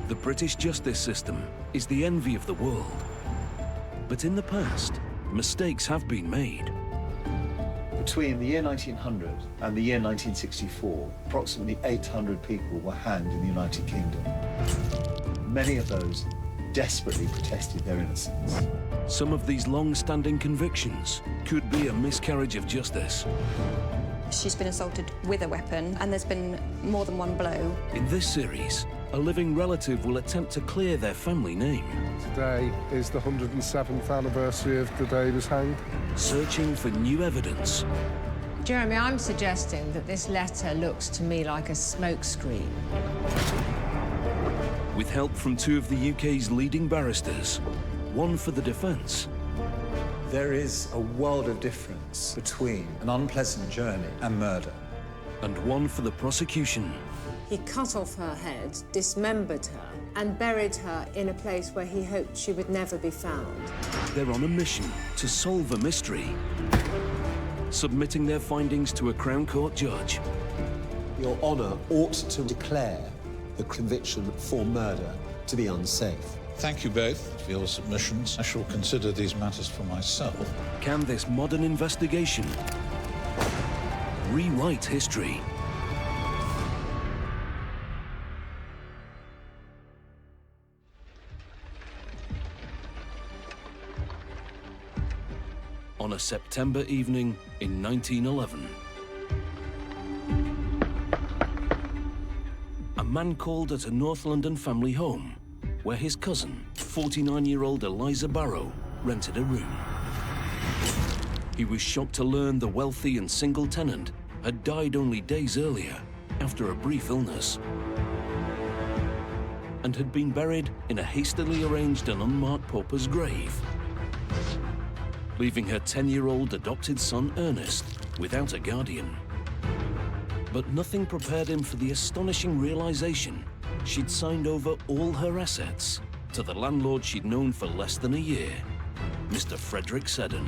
The British justice system is the envy of the world. But in the past, mistakes have been made. Between the year 1900 and the year 1964, approximately 800 people were hanged in the United Kingdom. Many of those desperately protested their innocence. Some of these long-standing convictions could be a miscarriage of justice. She's been assaulted with a weapon, and there's been more than one blow. In this series, a living relative will attempt to clear their family name. Today is the 107th anniversary of the day he was hanged. Searching for new evidence. Jeremy, I'm suggesting that this letter looks to me like a smokescreen. With help from two of the UK's leading barristers, one for the defence. There is a world of difference between an unpleasant journey and murder. And one for the prosecution. He cut off her head, dismembered her, and buried her in a place where he hoped she would never be found. They're on a mission to solve a mystery, submitting their findings to a Crown Court judge. Your Honour ought to declare the conviction for murder to be unsafe. Thank you both for your submissions. I shall consider these matters for myself. Can this modern investigation rewrite history? On a September evening in 1911, a man called at a North London family home where his cousin, 49-year-old Eliza Barrow, rented a room. He was shocked to learn the wealthy and single tenant had died only days earlier after a brief illness and had been buried in a hastily arranged and unmarked pauper's grave, leaving her 10-year-old adopted son, Ernest, without a guardian. But nothing prepared him for the astonishing realization she'd signed over all her assets to the landlord she'd known for less than a year, Mr. Frederick Seddon.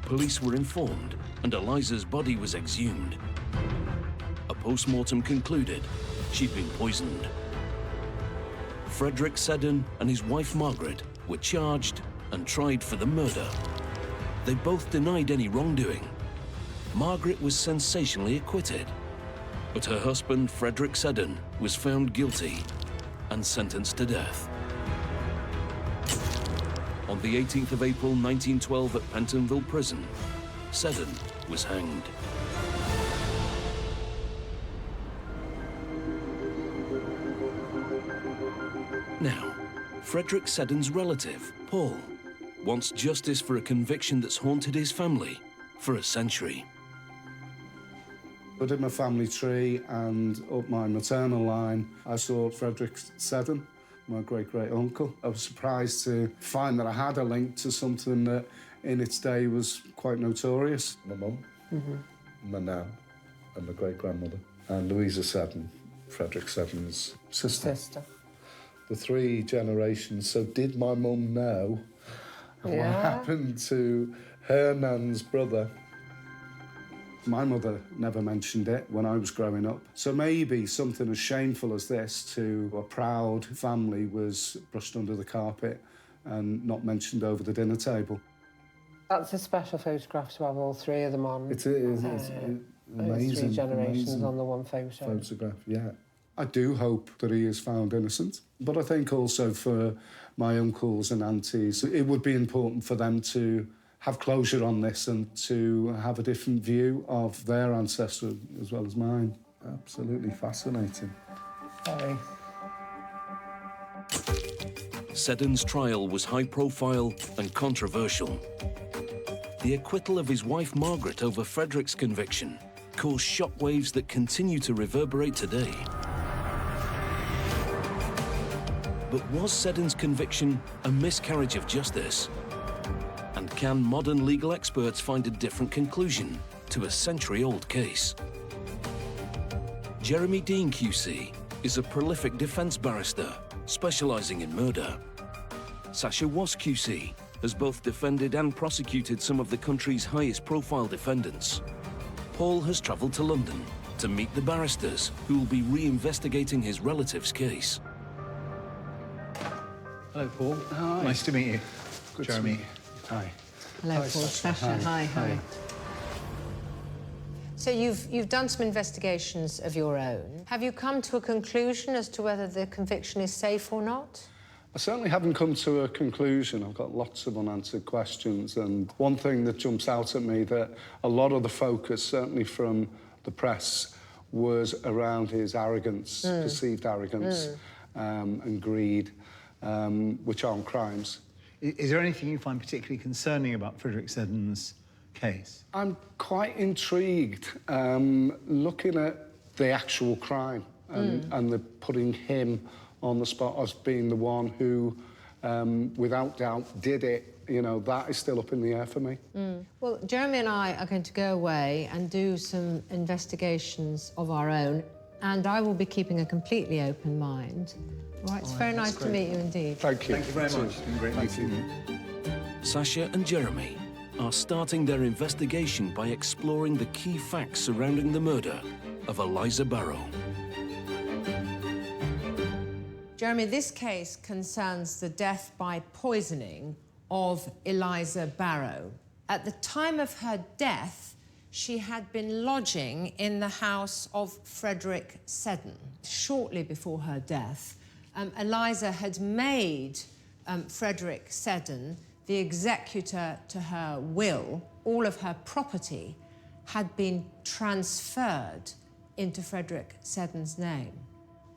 Police were informed, and Eliza's body was exhumed. A post-mortem concluded she'd been poisoned. Frederick Seddon and his wife Margaret were charged and tried for the murder. They both denied any wrongdoing. Margaret was sensationally acquitted, but her husband, Frederick Seddon, was found guilty and sentenced to death. On the 18th of April 1912 at Pentonville Prison, Seddon was hanged. Now, Frederick Seddon's relative, Paul, wants justice for a conviction that's haunted his family for a century. I did my family tree, and up my maternal line, I saw Frederick Seddon, my great-great-uncle. I was surprised to find that I had a link to something that in its day was quite notorious. My mum, my nan, and my great-grandmother, and Louisa Seddon, Frederick Seddon's sister. The three generations. So did my mum know what happened to her nan's brother? My mother never mentioned it when I was growing up. So maybe something as shameful as this to a proud family was brushed under the carpet and not mentioned over the dinner table. That's a special photograph to have all three of them on. It is. It's amazing. Three generations amazing on the one photo. Photograph, yeah. I do hope that he is found innocent, but I think also for my uncles and aunties, it would be important for them to have closure on this and to have a different view of their ancestor as well as mine. Absolutely fascinating. Very. Seddon's trial was high-profile and controversial. The acquittal of his wife Margaret over Frederick's conviction caused shockwaves that continue to reverberate today. But was Seddon's conviction a miscarriage of justice? And can modern legal experts find a different conclusion to a century-old case? Jeremy Dean QC is a prolific defence barrister specialising in murder. Sasha Was QC has both defended and prosecuted some of the country's highest-profile defendants. Paul has travelled to London to meet the barristers who will be re-investigating his relative's case. Hello, Paul. Hi. Nice to meet you. Good Jeremy. To meet you. Hi. Hello, Hi, Paul. Sasha. Sasha. Hi. Hi. So you've done some investigations of your own. Have you come to a conclusion as to whether the conviction is safe or not? I certainly haven't come to a conclusion. I've got lots of unanswered questions, and one thing that jumps out at me that a lot of the focus, certainly from the press, was around his arrogance, perceived arrogance, and greed, which aren't crimes. Is there anything you find particularly concerning about Frederick Seddon's case? I'm quite intrigued looking at the actual crime and the putting him on the spot as being the one who, without doubt, did it. You know, that is still up in the air for me. Well, Jeremy and I are going to go away and do some investigations of our own, and I will be keeping a completely open mind. All right, it's very nice to meet you indeed. Thank you. Thank you very much. It's been great meeting you. Sasha and Jeremy are starting their investigation by exploring the key facts surrounding the murder of Eliza Barrow. Jeremy, this case concerns the death by poisoning of Eliza Barrow. At the time of her death, she had been lodging in the house of Frederick Seddon. Shortly before her death, Eliza had made Frederick Seddon the executor to her will. All of her property had been transferred into Frederick Seddon's name.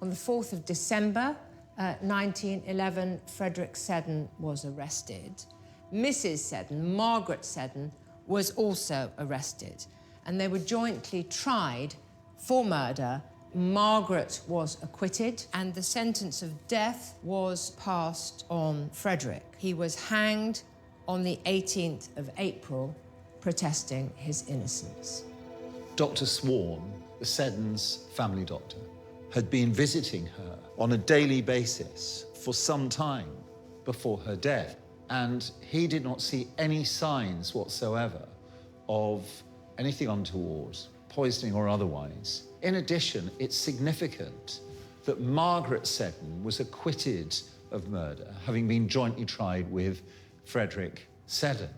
On the 4th of December, 1911, Frederick Seddon was arrested. Mrs. Seddon, Margaret Seddon, was also arrested, and they were jointly tried for murder. Margaret was acquitted, and the sentence of death was passed on Frederick. He was hanged on the 18th of April, protesting his innocence. Dr. Swan, the Seddons' family doctor, had been visiting her on a daily basis for some time before her death, and he did not see any signs whatsoever of anything untoward, poisoning or otherwise. In addition, it's significant that Margaret Seddon was acquitted of murder, having been jointly tried with Frederick Seddon.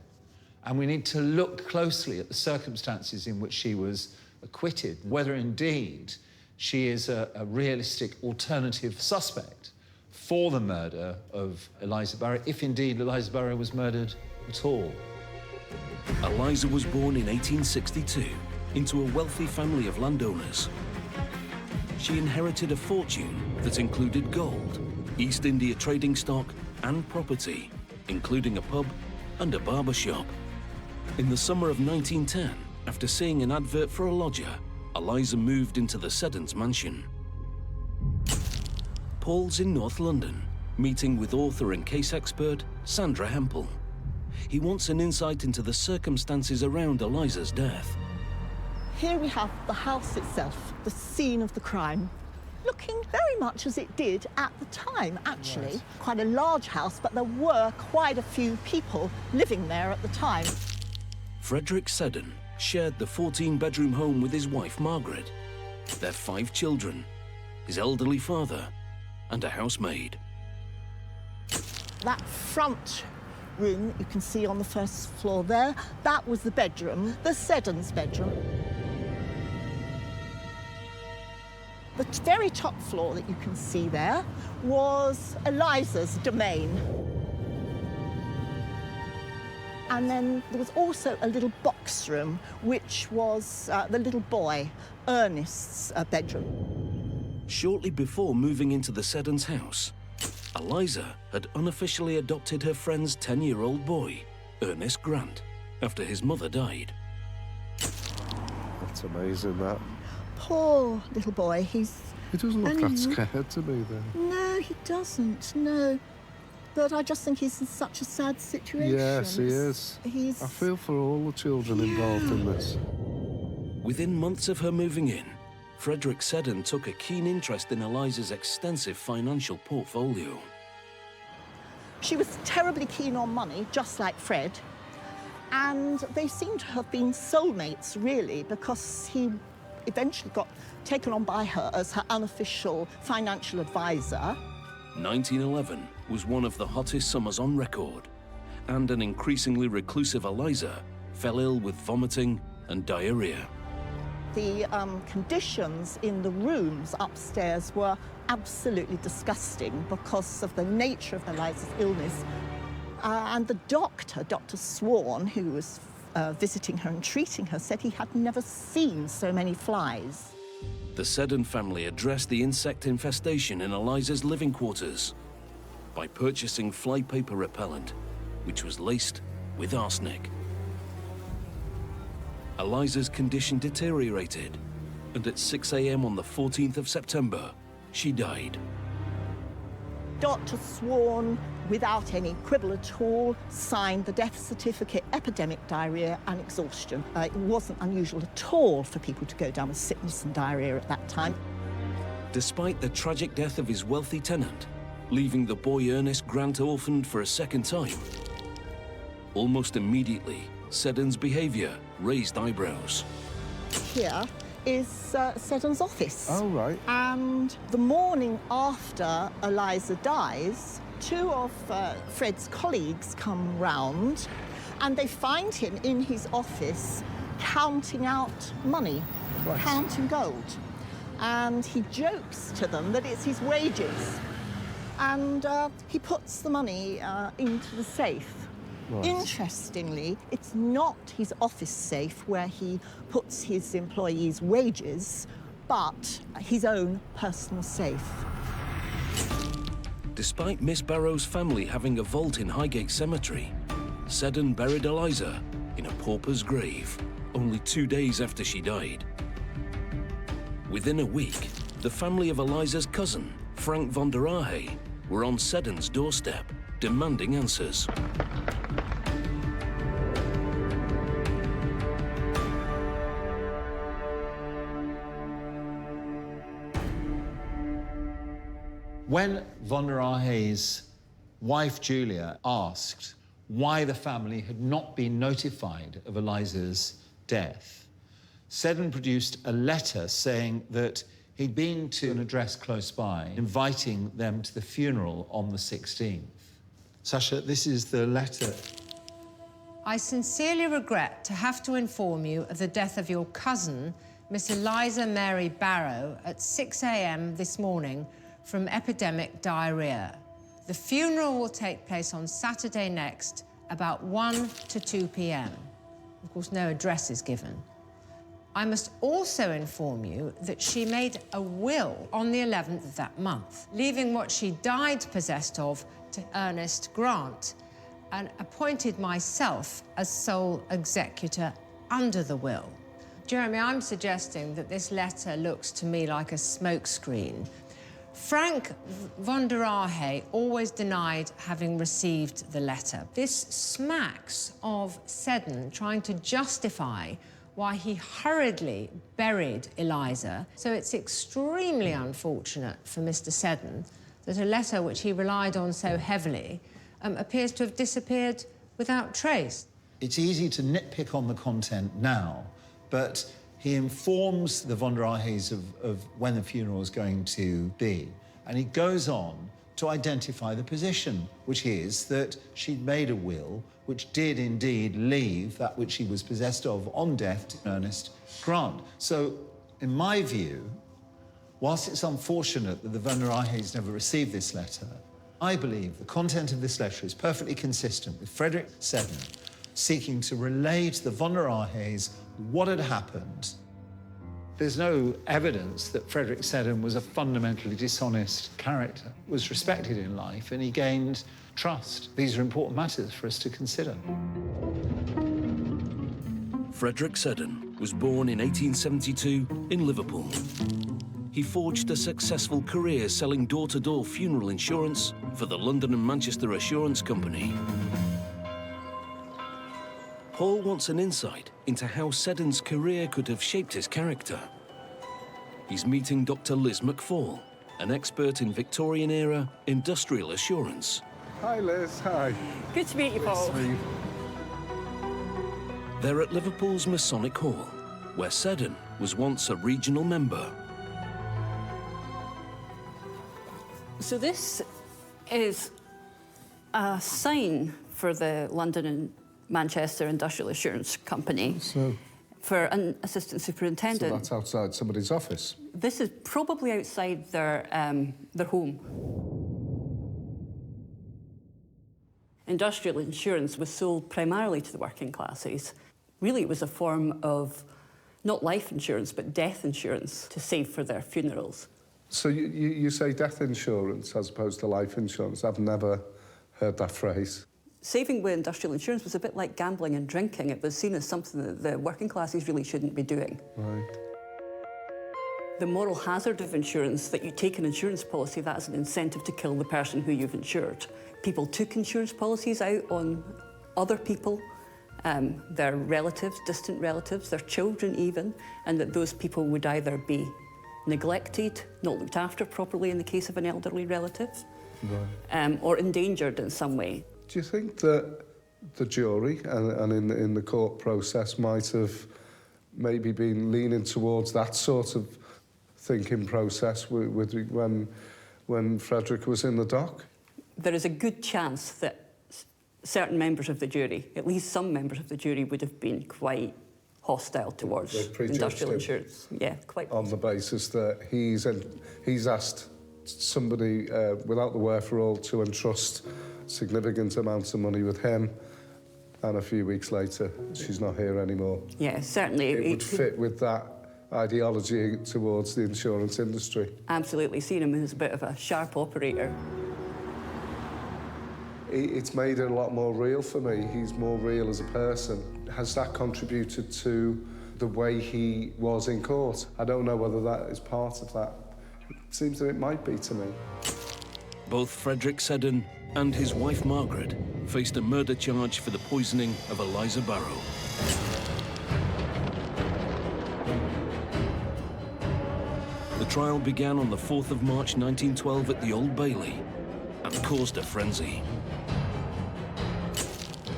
And we need to look closely at the circumstances in which she was acquitted, whether indeed she is a realistic alternative suspect for the murder of Eliza Barrow, if indeed Eliza Barrow was murdered at all. Eliza was born in 1862 into a wealthy family of landowners. She inherited a fortune that included gold, East India trading stock, and property, including a pub and a barber shop. In the summer of 1910, after seeing an advert for a lodger, Eliza moved into the Seddons' mansion. Paul's in North London, meeting with author and case expert Sandra Hempel. He wants an insight into the circumstances around Eliza's death. Here we have the house itself, the scene of the crime, looking very much as it did at the time, actually. Right. Quite a large house, but there were quite a few people living there at the time. Frederick Seddon shared the 14-bedroom home with his wife, Margaret, their 5 children, his elderly father, and a housemaid. That front room you can see on the first floor there, that was the bedroom, the Seddons' bedroom. The very top floor that you can see there was Eliza's domain. And then there was also a little box room, which was the little boy, Ernest's bedroom. Shortly before moving into the Seddons' house, Eliza had unofficially adopted her friend's 10-year-old boy, Ernest Grant, after his mother died. That's amazing, that. Poor little boy, He doesn't look that scared to be there. No, he doesn't, no. But I just think he's in such a sad situation. Yes, he is. I feel for all the children involved in this. Within months of her moving in, Frederick Seddon took a keen interest in Eliza's extensive financial portfolio. She was terribly keen on money, just like Fred. And they seem to have been soulmates, really, because he eventually got taken on by her as her unofficial financial advisor. 1911 was one of the hottest summers on record, and an increasingly reclusive Eliza fell ill with vomiting and diarrhea. The conditions in the rooms upstairs were absolutely disgusting because of the nature of Eliza's illness. And the doctor, Dr. Swan, who was visiting her and treating her, said he had never seen so many flies. The Seddon family addressed the insect infestation in Eliza's living quarters by purchasing flypaper repellent, which was laced with arsenic. Eliza's condition deteriorated, and at 6 a.m. on the 14th of September, she died. Dr. Swan, without any quibble at all, signed the death certificate, epidemic diarrhea and exhaustion. It wasn't unusual at all for people to go down with sickness and diarrhea at that time. Despite the tragic death of his wealthy tenant, leaving the boy Ernest Grant orphaned for a second time, almost immediately, Seddon's behaviour raised eyebrows. Here is Seddon's office. Oh, right. And the morning after Eliza dies, two of Fred's colleagues come round and they find him in his office counting out money, Right. counting gold. And he jokes to them that it's his wages. And he puts the money into the safe. Right. Interestingly, it's not his office safe where he puts his employees' wages, but his own personal safe. Despite Miss Barrow's family having a vault in Highgate Cemetery, Seddon buried Eliza in a pauper's grave only 2 days after she died. Within a week, the family of Eliza's cousin, Frank von der Ahe, were on Seddon's doorstep, demanding answers. When von der Ahe's wife, Julia, asked why the family had not been notified of Eliza's death, Seddon produced a letter saying that he'd been to an address close by, inviting them to the funeral on the 16th. Sasha, this is the letter. I sincerely regret to have to inform you of the death of your cousin, Miss Eliza Mary Barrow, at 6 a.m. this morning from epidemic diarrhea. The funeral will take place on Saturday next, about 1 to 2 p.m. Of course, no address is given. I must also inform you that she made a will on the 11th of that month, leaving what she died possessed of to Ernest Grant, and appointed myself as sole executor under the will. Jeremy, I'm suggesting that this letter looks to me like a smokescreen. Frank von der Ahe always denied having received the letter. This smacks of Seddon trying to justify why he hurriedly buried Eliza. So it's extremely unfortunate for Mr. Seddon that a letter which he relied on so heavily appears to have disappeared without trace. It's easy to nitpick on the content now, but he informs the von der Ahes of when the funeral is going to be, and he goes on to identify the position, which is that she'd made a will which did indeed leave that which she was possessed of on death to Ernest Grant. So, in my view, whilst it's unfortunate that the von der Ahes never received this letter, I believe the content of this letter is perfectly consistent with Frederick Seddon seeking to relay to the von der Ahes what had happened. There's no evidence that Frederick Seddon was a fundamentally dishonest character, was respected in life, and he gained trust. These are important matters for us to consider. Frederick Seddon was born in 1872 in Liverpool. He forged a successful career selling door-to-door funeral insurance for the London and Manchester Assurance Company. Paul wants an insight into how Seddon's career could have shaped his character. He's meeting Dr. Liz McFall, an expert in Victorian-era industrial assurance. Hi, Liz. Hi. Good to meet you, Paul. They're at Liverpool's Masonic Hall, where Seddon was once a regional member. So this is a sign for the London and Manchester Industrial Assurance Company for an assistant superintendent. So that's outside somebody's office? This is probably outside their home. Industrial insurance was sold primarily to the working classes. Really, it was a form of not life insurance, but death insurance to save for their funerals. So you say death insurance as opposed to life insurance. I've never heard that phrase. Saving with industrial insurance was a bit like gambling and drinking. It was seen as something that the working classes really shouldn't be doing. Right. The moral hazard of insurance, that you take an insurance policy, that is an incentive to kill the person who you've insured. People took insurance policies out on other people, their relatives, distant relatives, their children even, and that those people would either be neglected, not looked after properly in the case of an elderly relative, right, or endangered in some way. Do you think that the jury and in the court process might have maybe been leaning towards that sort of thinking process when Frederick was in the dock? There is a good chance that certain members of the jury, at least some members of the jury, would have been quite hostile towards industrial insurance. Yeah, quite. On the basis that he's asked somebody without the wherewithal to entrust significant amounts of money with him, and a few weeks later, she's not here anymore. Yeah, certainly. It would fit with that ideology towards the insurance industry. Absolutely, seen him as a bit of a sharp operator. It's made it a lot more real for me. He's more real as a person. Has that contributed to the way he was in court? I don't know whether that is part of that. It seems that it might be to me. Both Frederick Seddon and his wife Margaret faced a murder charge for the poisoning of Eliza Barrow. The trial began on the 4th of March 1912 at the Old Bailey and caused a frenzy.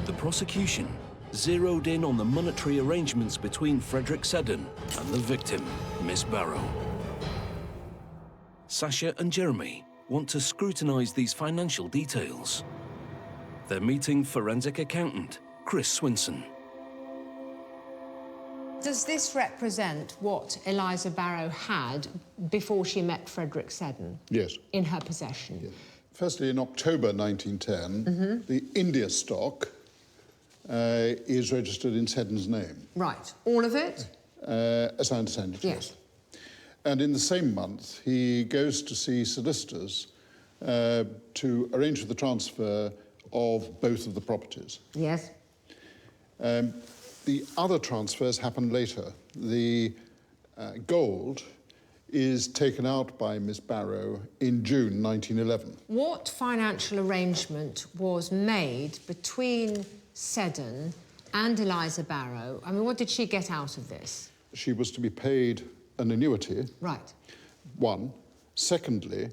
The prosecution zeroed in on the monetary arrangements between Frederick Seddon and the victim, Miss Barrow. Sasha and Jeremy want to scrutinise these financial details. They're meeting forensic accountant Chris Swinson. Does this represent what Eliza Barrow had before she met Frederick Seddon? Yes. In her possession? Yes. Firstly, in October 1910, the India stock is registered in Seddon's name. Right. All of it? As I understand it, yes. And in the same month, he goes to see solicitors to arrange for the transfer of both of the properties. Yes. The other transfers happen later. The gold is taken out by Miss Barrow in June 1911. What financial arrangement was made between Seddon and Eliza Barrow? I mean, what did she get out of this? She was to be paid an annuity. Right. One. Secondly,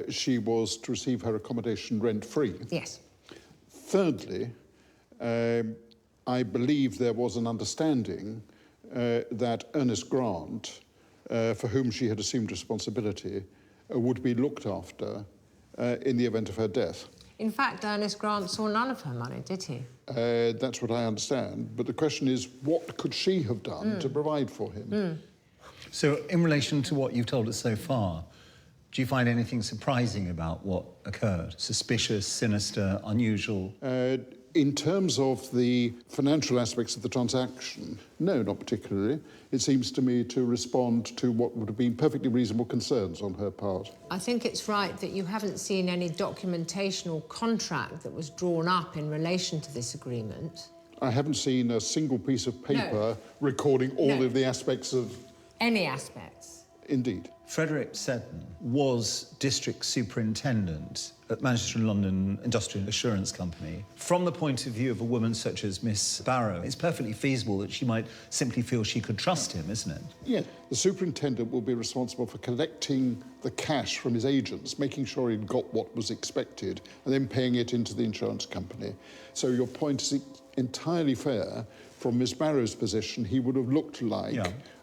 she was to receive her accommodation rent-free. Yes. Thirdly, I believe there was an understanding that Ernest Grant, for whom she had assumed responsibility, would be looked after in the event of her death. In fact, Ernest Grant saw none of her money, did he? That's what I understand. But the question is, what could she have done to provide for him? So, in relation to what you've told us so far, do you find anything surprising about what occurred? Suspicious, sinister, unusual? In terms of the financial aspects of the transaction, no, not particularly. It seems to me to respond to what would have been perfectly reasonable concerns on her part. I think it's right that you haven't seen any documentation or contract that was drawn up in relation to this agreement. I haven't seen a single piece of paper recording all of the aspects of... Any aspects. Indeed. Frederick Seddon was district superintendent at Manchester and London Industrial Assurance Company. From the point of view of a woman such as Miss Barrow, it's perfectly feasible that she might simply feel she could trust him, isn't it? Yeah. The superintendent will be responsible for collecting the cash from his agents, making sure he'd got what was expected, and then paying it into the insurance company. So your point is entirely fair from Miss Barrow's position, he would have looked like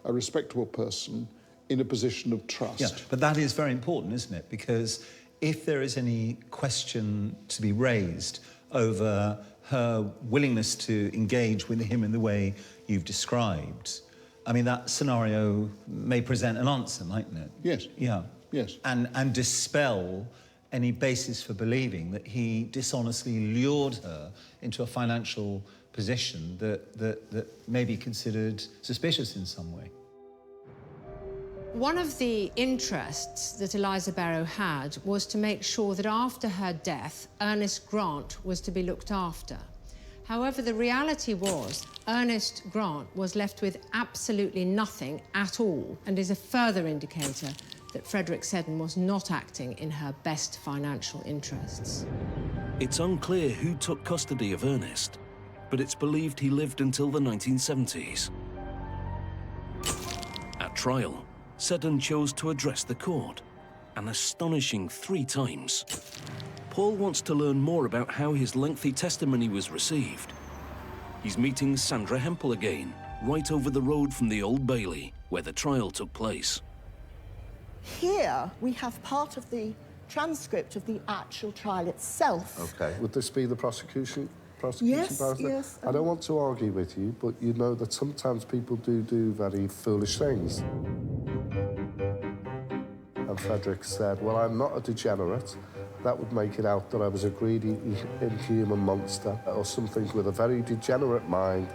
a respectable person in a position of trust. Yeah, but that is very important, isn't it? Because if there is any question to be raised over her willingness to engage with him in the way you've described, I mean, that scenario may present an answer, mightn't it? Yes. Yeah. Yes. And dispel any basis for believing that he dishonestly lured her into a financial position that may be considered suspicious in some way. One of the interests that Eliza Barrow had was to make sure that after her death, Ernest Grant was to be looked after. However, the reality was Ernest Grant was left with absolutely nothing at all, and is a further indicator that Frederick Seddon was not acting in her best financial interests. It's unclear who took custody of Ernest, but it's believed he lived until the 1970s. At trial, Seddon chose to address the court, an astonishing 3 times. Paul wants to learn more about how his lengthy testimony was received. He's meeting Sandra Hempel again, right over the road from the Old Bailey, where the trial took place. Here we have part of the transcript of the actual trial itself. OK. Would this be the prosecution Yes, Barrister? yes. I don't want to argue with you, but you know that sometimes people do very foolish things. And Frederick said, well, I'm not a degenerate. That would make it out that I was a greedy, inhuman monster or something with a very degenerate mind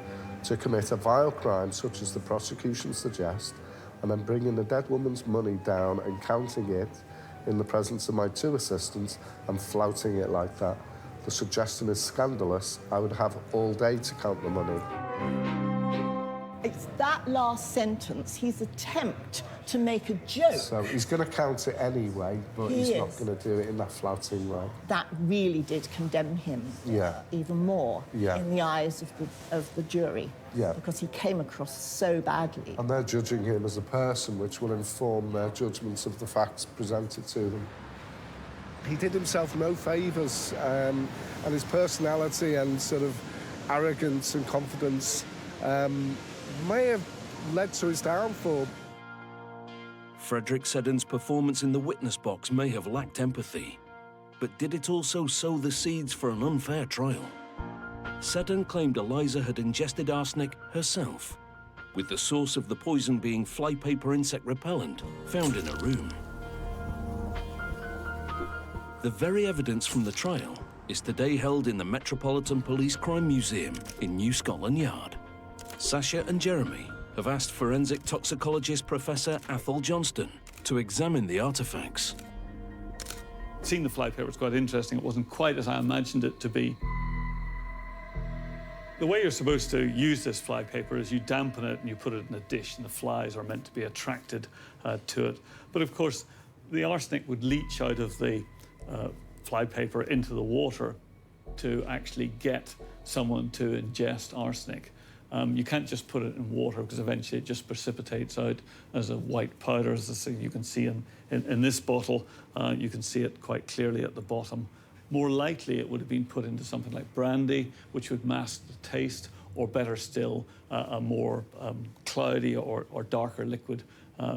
to commit a vile crime such as the prosecution suggests, and then bringing a dead woman's money down and counting it in the presence of my 2 assistants and flouting it like that. The suggestion is scandalous. I would have all day to count the money. It's that last sentence, his attempt to make a joke. So he's going to count it anyway, but he's not going to do it in that flouting way. That really did condemn him even more in the eyes of the jury. Yeah. Because he came across so badly. And they're judging him as a person, which will inform their judgments of the facts presented to them. He did himself no favours, and his personality and sort of arrogance and confidence may have led to his downfall. Frederick Seddon's performance in the witness box may have lacked empathy, but did it also sow the seeds for an unfair trial? Seddon claimed Eliza had ingested arsenic herself, with the source of the poison being flypaper insect repellent found in a room. The very evidence from the trial is today held in the Metropolitan Police Crime Museum in New Scotland Yard. Sasha and Jeremy have asked forensic toxicologist Professor Athol Johnston to examine the artefacts. Seeing the flypaper was quite interesting. It wasn't quite as I imagined it to be. The way you're supposed to use this flypaper is you dampen it and you put it in a dish, and the flies are meant to be attracted to it. But of course, the arsenic would leach out of the flypaper into the water to actually get someone to ingest arsenic. You can't just put it in water because eventually it just precipitates out as a white powder, as you can see in this bottle. You can see it quite clearly at the bottom. More likely it would have been put into something like brandy, which would mask the taste, or better still, a more cloudy or darker liquid,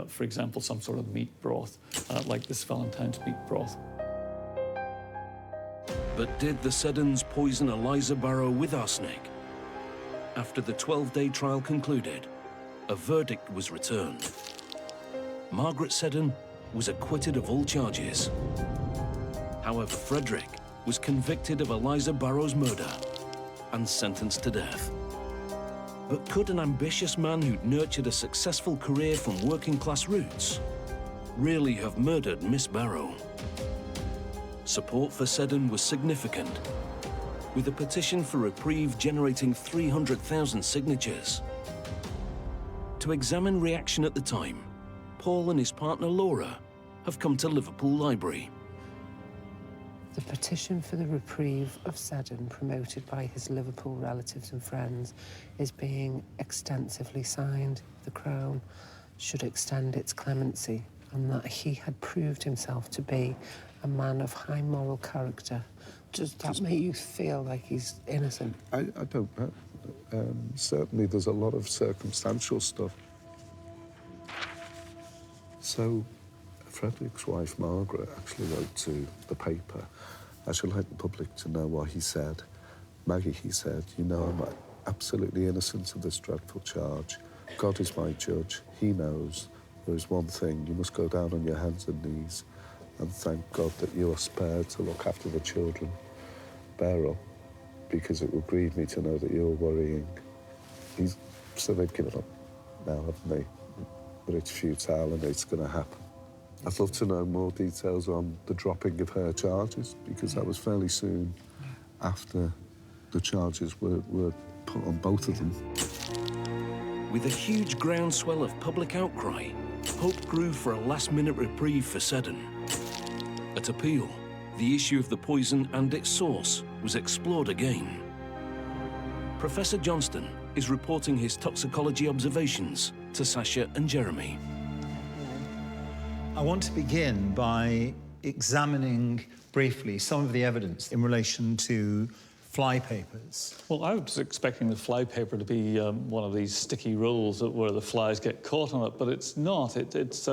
for example, some sort of meat broth, like this Valentine's meat broth. But did the Seddons poison Eliza Barrow with arsenic? After the 12-day trial concluded, a verdict was returned. Margaret Seddon was acquitted of all charges. However, Frederick was convicted of Eliza Barrow's murder and sentenced to death. But could an ambitious man who'd nurtured a successful career from working-class roots really have murdered Miss Barrow? Support for Seddon was significant, with a petition for reprieve generating 300,000 signatures. To examine reaction at the time, Paul and his partner Laura have come to Liverpool Library. The petition for the reprieve of Seddon, promoted by his Liverpool relatives and friends, is being extensively signed. The Crown should extend its clemency, and that he had proved himself to be a man of high moral character. Does that make you feel like he's innocent? I don't know. Certainly there's a lot of circumstantial stuff. So Frederick's wife, Margaret, actually wrote to the paper, "I should like the public to know what he said. Maggie," he said, "you know I'm absolutely innocent of this dreadful charge. God is my judge. He knows. There is one thing. You must go down on your hands and knees and thank God that you are spared to look after the children. Bear up, because it will grieve me to know that you're worrying." So they've given up now, haven't they? But it's futile and it's going to happen. I'd love to know more details on the dropping of her charges, because that was fairly soon after the charges were put on both of them. With a huge groundswell of public outcry, hope grew for a last-minute reprieve for Seddon. At appeal, the issue of the poison and its source was explored again. Professor Johnston is reporting his toxicology observations to Sasha and Jeremy. I want to begin by examining briefly some of the evidence in relation to flypapers. Well, I was expecting the flypaper to be one of these sticky rolls where the flies get caught on it, but it's not. This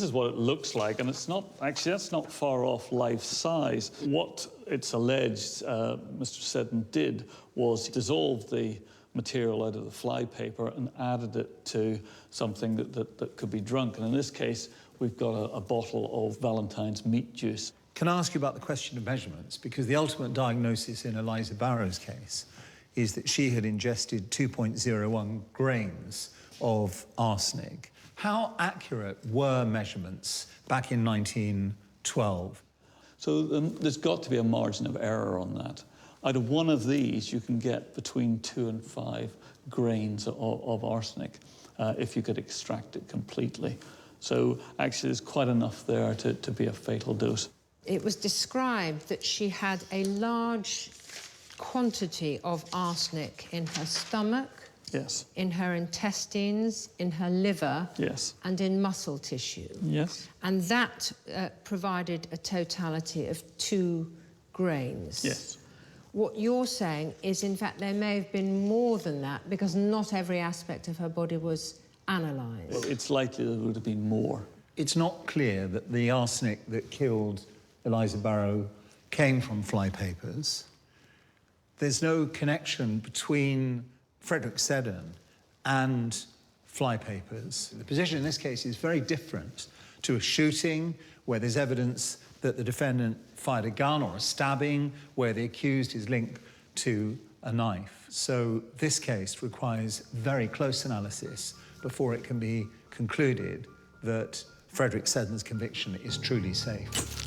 is what it looks like, and it's not, actually, that's not far off life size. What it's alleged Mr. Seddon did was dissolve the material out of the flypaper and added it to something that could be drunk. And in this case, we've got a bottle of Valentine's meat juice. Can I ask you about the question of measurements? Because the ultimate diagnosis in Eliza Barrow's case is that she had ingested 2.01 grains of arsenic. How accurate were measurements back in 1912? So there's got to be a margin of error on that. Out of one of these, you can get between 2 and 5 grains of arsenic if you could extract it completely. So actually, there's quite enough there to be a fatal dose. It was described that she had a large quantity of arsenic in her stomach, yes, in her intestines, in her liver, yes, and in muscle tissue. Yes. And that provided a totality of 2 grains. Yes. What you're saying is, in fact, there may have been more than that because not every aspect of her body was analysed. Well, it's likely there would have been more. It's not clear that the arsenic that killed Eliza Barrow came from flypapers. There's no connection between Frederick Seddon and flypapers. The position in this case is very different to a shooting where there's evidence that the defendant fired a gun, or a stabbing where the accused is linked to a knife. So this case requires very close analysis before it can be concluded that Frederick Seddon's conviction is truly safe.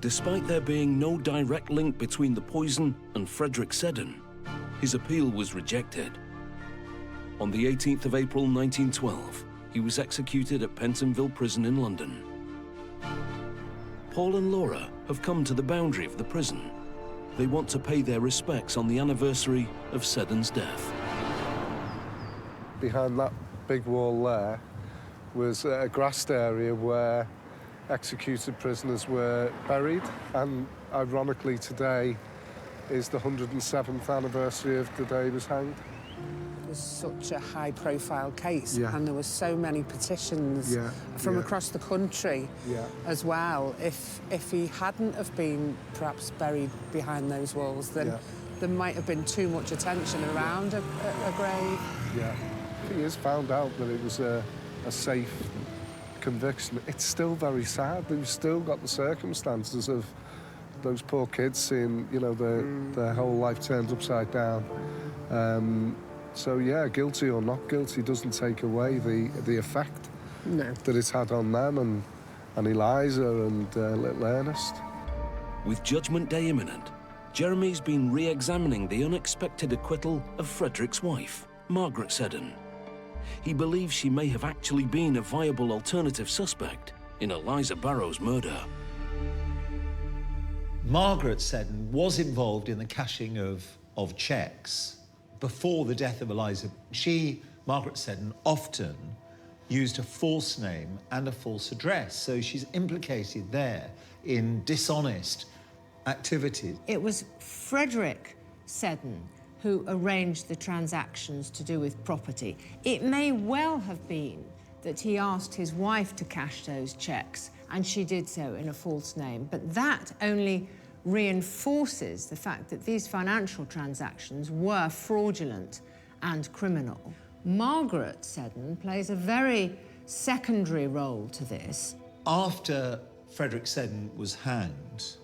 Despite there being no direct link between the poison and Frederick Seddon, his appeal was rejected. On the 18th of April 1912, he was executed at Pentonville Prison in London. Paul and Laura have come to the boundary of the prison. They want to pay their respects on the anniversary of Seddon's death. Behind that big wall there was a grassed area where executed prisoners were buried, and ironically today is the 107th anniversary of the day he was hanged. It was such a high-profile case, Yeah. and there were so many petitions from across the country as well. If he hadn't have been perhaps buried behind those walls, then there might have been too much attention around a grave. Yeah. If he is found out that it was a safe conviction, it's still very sad. We've still got the circumstances of those poor kids seeing, you know, their whole life turned upside down. So yeah, guilty or not guilty doesn't take away the effect that it's had on them and Eliza and little Ernest. With Judgment Day imminent, Jeremy's been re-examining the unexpected acquittal of Frederick's wife, Margaret Seddon. He believes she may have actually been a viable alternative suspect in Eliza Barrow's murder. Margaret Seddon was involved in the cashing of cheques before the death of Eliza. Margaret Seddon, often used a false name and a false address, so she's implicated there in dishonest activities. It was Frederick Seddon who arranged the transactions to do with property. It may well have been that he asked his wife to cash those cheques, and she did so in a false name, but that only reinforces the fact that these financial transactions were fraudulent and criminal. Margaret Seddon plays a very secondary role to this. After Frederick Seddon was hanged,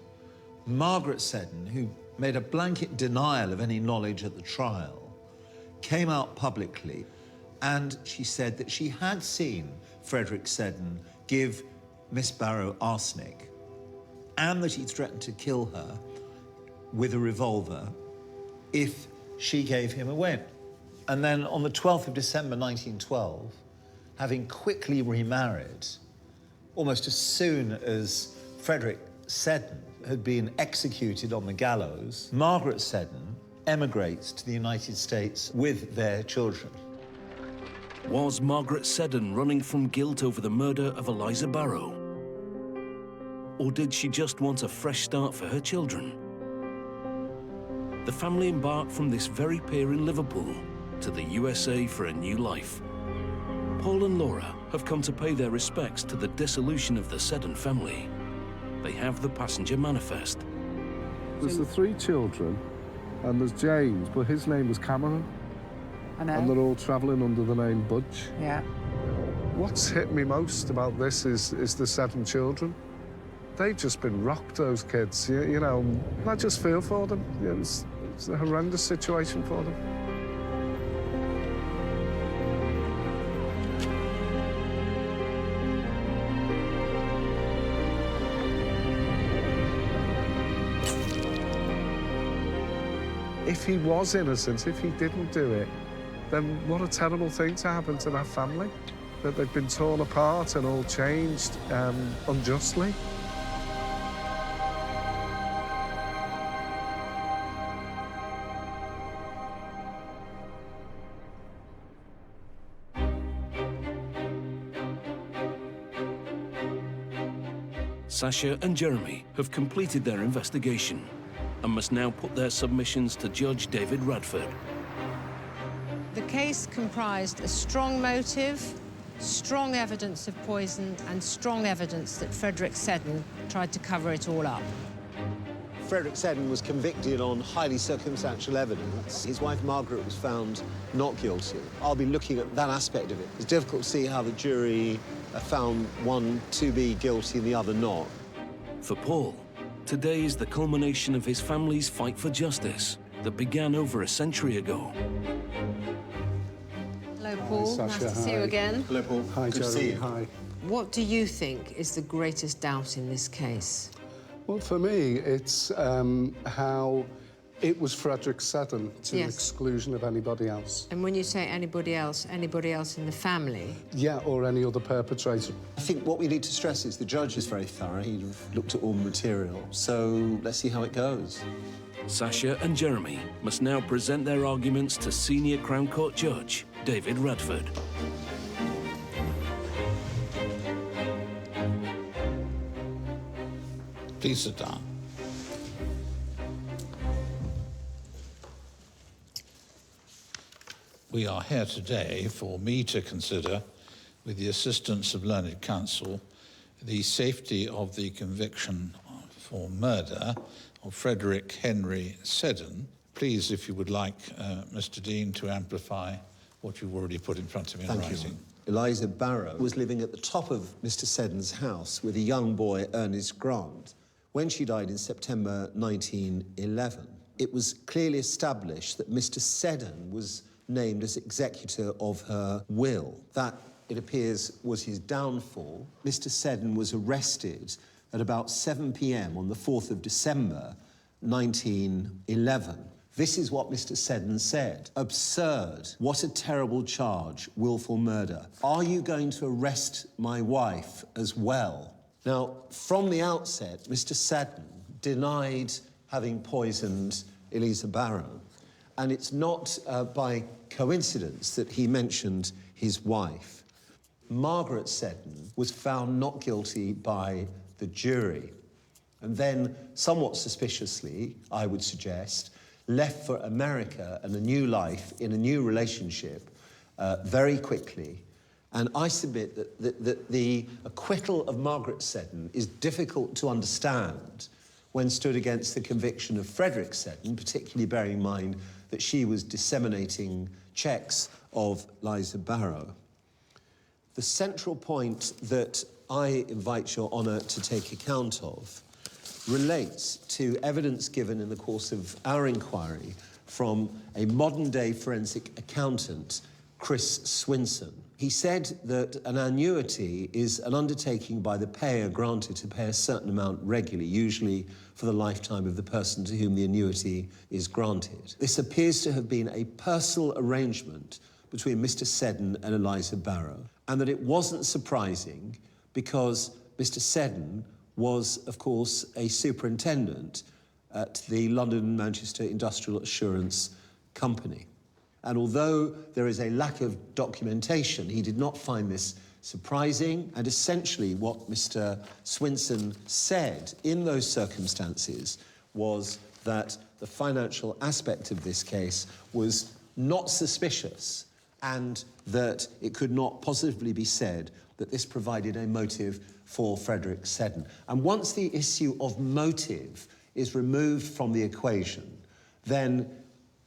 Margaret Seddon, who made a blanket denial of any knowledge at the trial, came out publicly and she said that she had seen Frederick Seddon give Miss Barrow arsenic and that he threatened to kill her with a revolver if she gave him a win. And then on the 12th of December 1912, having quickly remarried, almost as soon as Frederick Seddon had been executed on the gallows, Margaret Seddon emigrates to the United States with their children. Was Margaret Seddon running from guilt over the murder of Eliza Barrow? Or did she just want a fresh start for her children? The family embarked from this very pier in Liverpool to the USA for a new life. Paul and Laura have come to pay their respects to the dissolution of the Seddon family. They have the passenger manifest. There's the 3 children, and there's James, but his name was Cameron. I know. And they're all travelling under the name Budge. Yeah. What's hit me most about this is the 7 children. They've just been rocked, those kids, you know. I just feel for them. You know, it's a horrendous situation for them. If he was innocent, if he didn't do it, then what a terrible thing to happen to that family. That they've been torn apart and all changed unjustly. Sasha and Jeremy have completed their investigation and must now put their submissions to Judge David Radford. The case comprised a strong motive, strong evidence of poison, and strong evidence that Frederick Seddon tried to cover it all up. Frederick Seddon was convicted on highly circumstantial evidence. His wife Margaret was found not guilty. I'll be looking at that aspect of it. It's difficult to see how the jury found one to be guilty and the other not. For Paul, today is the culmination of his family's fight for justice that began over a century ago. Hello, Paul. Hi, Nice Sasha. to see you Hi. again. Hello, Paul. Hi, Good to Jeremy. see you. Hi. What do you think is the greatest doubt in this case? Well, for me, it's how it was Frederick Seddon to the Yes. exclusion of anybody else. And when you say anybody else in the family? Yeah, or any other perpetrator. I think what we need to stress is the judge is very thorough. He looked at all the material. So let's see how it goes. Sasha and Jeremy must now present their arguments to Senior Crown Court Judge David Radford. Please sit down. We are here today for me to consider, with the assistance of learned counsel, the safety of the conviction for murder of Frederick Henry Seddon. Please, if you would like, Mr. Dean, to amplify what you've already put in front of me in Thank writing. you. Eliza Barrow was living at the top of Mr. Seddon's house with a young boy, Ernest Grant, when she died in September 1911. It was clearly established that Mr. Seddon was named as executor of her will. That, it appears, was his downfall. Mr. Seddon was arrested at about 7 p.m. on the 4th of December, 1911. This is what Mr. Seddon said. Absurd. What a terrible charge. Willful murder. Are you going to arrest my wife as well? Now, from the outset, Mr. Seddon denied having poisoned Eliza Barrow. And it's not by coincidence that he mentioned his wife. Margaret Seddon was found not guilty by the jury. And then, somewhat suspiciously, I would suggest, left for America and a new life in a new relationship very quickly. And I submit that the acquittal of Margaret Seddon is difficult to understand when stood against the conviction of Frederick Seddon, particularly bearing in mind that she was disseminating cheques of Liza Barrow. The central point that I invite your honour to take account of relates to evidence given in the course of our inquiry from a modern-day forensic accountant, Chris Swinson. He said that an annuity is an undertaking by the payer granted to pay a certain amount regularly, usually for the lifetime of the person to whom the annuity is granted. This appears to have been a personal arrangement between Mr. Seddon and Eliza Barrow, and that it wasn't surprising because Mr. Seddon was, of course, a superintendent at the London and Manchester Industrial Assurance Company. And although there is a lack of documentation, he did not find this surprising. And essentially what Mr. Swinson said in those circumstances was that the financial aspect of this case was not suspicious and that it could not possibly be said that this provided a motive for Frederick Seddon. And once the issue of motive is removed from the equation, then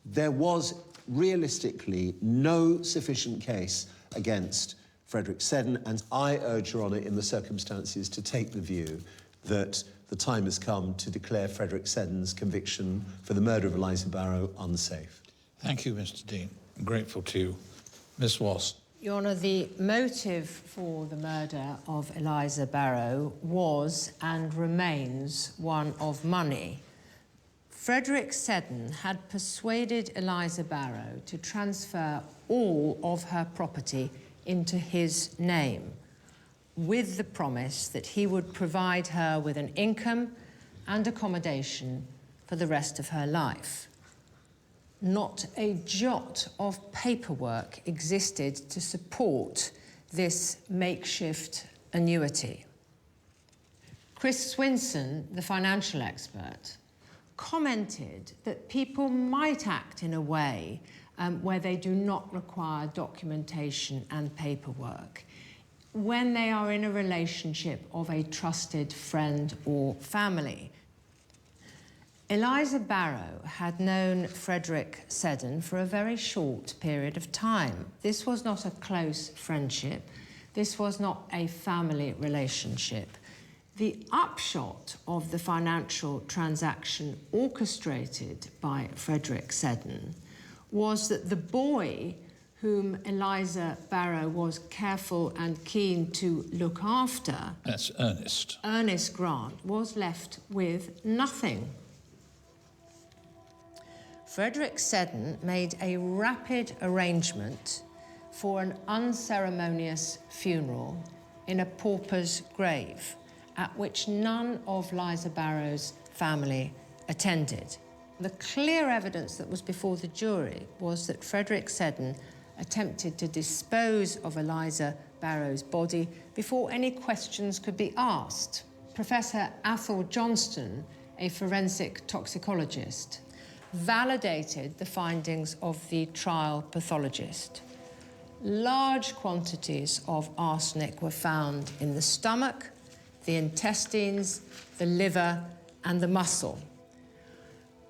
there was realistically no sufficient case against Frederick Seddon, and I urge Your Honour in the circumstances to take the view that the time has come to declare Frederick Seddon's conviction for the murder of Eliza Barrow unsafe. Thank you, Mr. Dean. I'm grateful to you. Ms. Wass. Your Honour, the motive for the murder of Eliza Barrow was and remains one of money. Frederick Seddon had persuaded Eliza Barrow to transfer all of her property into his name, with the promise that he would provide her with an income and accommodation for the rest of her life. Not a jot of paperwork existed to support this makeshift annuity. Chris Swinson, the financial expert, commented that people might act in a way where they do not require documentation and paperwork when they are in a relationship of a trusted friend or family. Eliza Barrow had known Frederick Seddon for a very short period of time. This was not a close friendship. This was not a family relationship. The upshot of the financial transaction orchestrated by Frederick Seddon was that the boy whom Eliza Barrow was careful and keen to look after, that's Ernest. Ernest Grant, was left with nothing. Frederick Seddon made a rapid arrangement for an unceremonious funeral in a pauper's grave, at which none of Liza Barrow's family attended. The clear evidence that was before the jury was that Frederick Seddon attempted to dispose of Eliza Barrow's body before any questions could be asked. Professor Athol Johnston, a forensic toxicologist, validated the findings of the trial pathologist. Large quantities of arsenic were found in the stomach, the intestines, the liver, and the muscle.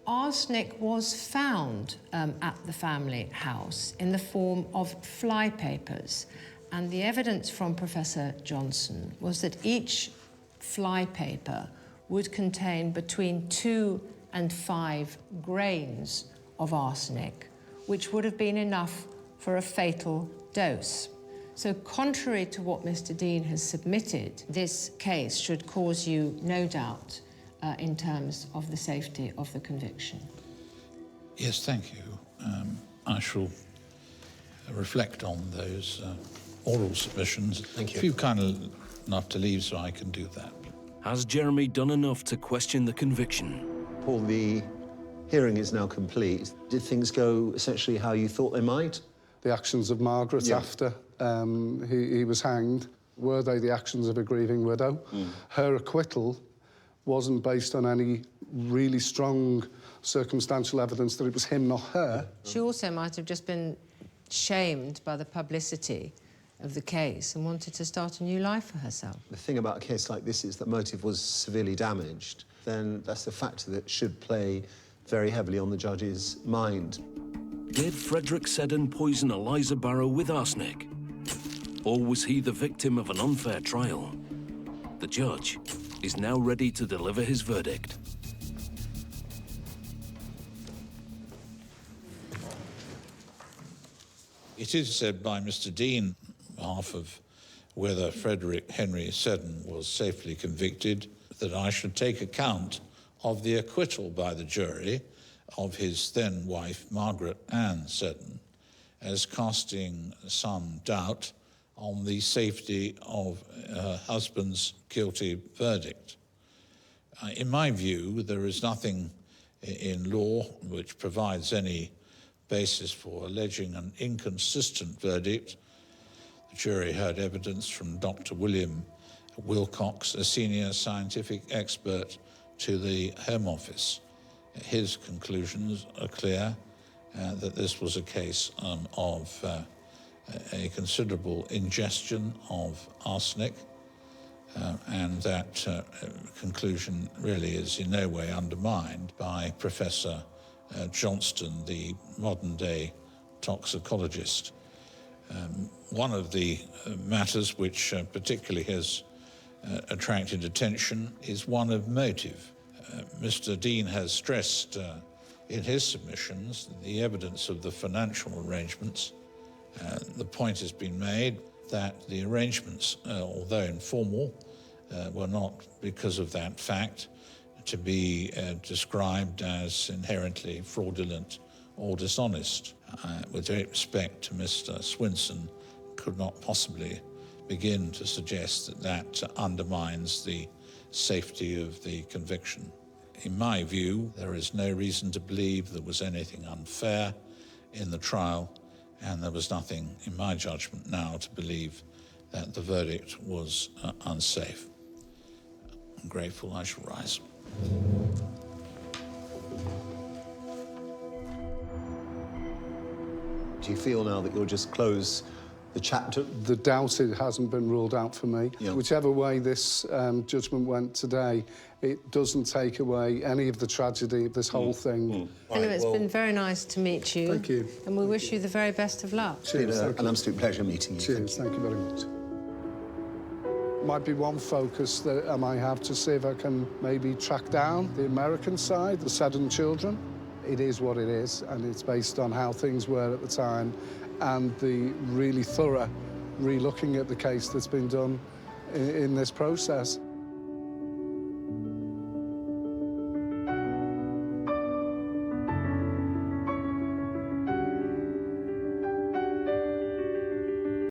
Arsenic was found at the family house in the form of flypapers, and the evidence from Professor Johnson was that each flypaper would contain between 2 and 5 grains of arsenic, which would have been enough for a fatal dose. So contrary to what Mr. Dean has submitted, this case should cause you no doubt in terms of the safety of the conviction. Yes, thank you. I shall reflect on those oral submissions. Thank you. If you're kind enough to leave so I can do that. Has Jeremy done enough to question the conviction? Paul, the hearing is now complete. Did things go essentially how you thought they might? The actions of Margaret after he was hanged, were they the actions of a grieving widow? Her acquittal wasn't based on any really strong circumstantial evidence that it was him, not her. She also might have just been shamed by the publicity of the case and wanted to start a new life for herself. The thing about a case like this is that motive was severely damaged. Then that's a factor that should play very heavily on the judge's mind. Did Frederick Seddon poison Eliza Barrow with arsenic? Or was he the victim of an unfair trial? The judge is now ready to deliver his verdict. It is said by Mr. Dean, on behalf of whether Frederick Henry Seddon was safely convicted, that I should take account of the acquittal by the jury of his then wife, Margaret Ann Seddon, as casting some doubt on the safety of her husband's guilty verdict. In my view, there is nothing in law which provides any basis for alleging an inconsistent verdict. The jury heard evidence from Dr. William Wilcox, a senior scientific expert to the Home Office. His conclusions are clear, that this was a case of a considerable ingestion of arsenic, and that conclusion really is in no way undermined by Professor Johnston, the modern-day toxicologist. One of the matters which particularly has attracted attention is one of motive. Mr. Dean has stressed in his submissions the evidence of the financial arrangements. The point has been made that the arrangements, although informal, were not, because of that fact, to be described as inherently fraudulent or dishonest. With great respect to Mr. Swinson, could not possibly begin to suggest that that undermines the safety of the conviction. In my view, there is no reason to believe there was anything unfair in the trial, and there was nothing, in my judgment now, to believe that the verdict was unsafe. I'm grateful. I shall rise. Do you feel now that you'll just close the chapter? The doubt it hasn't been ruled out for me. Yeah. Whichever way this judgment went today, it doesn't take away any of the tragedy of this whole thing. Anyway, it's been very nice to meet you. Thank you. And we wish you the very best of luck. It's been an absolute pleasure meeting you. Cheers, thank you very much. Might be one focus that I might have to see if I can maybe track down the American side, the Seddon children. It is what it is, and it's based on how things were at the time and the really thorough re-looking at the case that's been done in this process.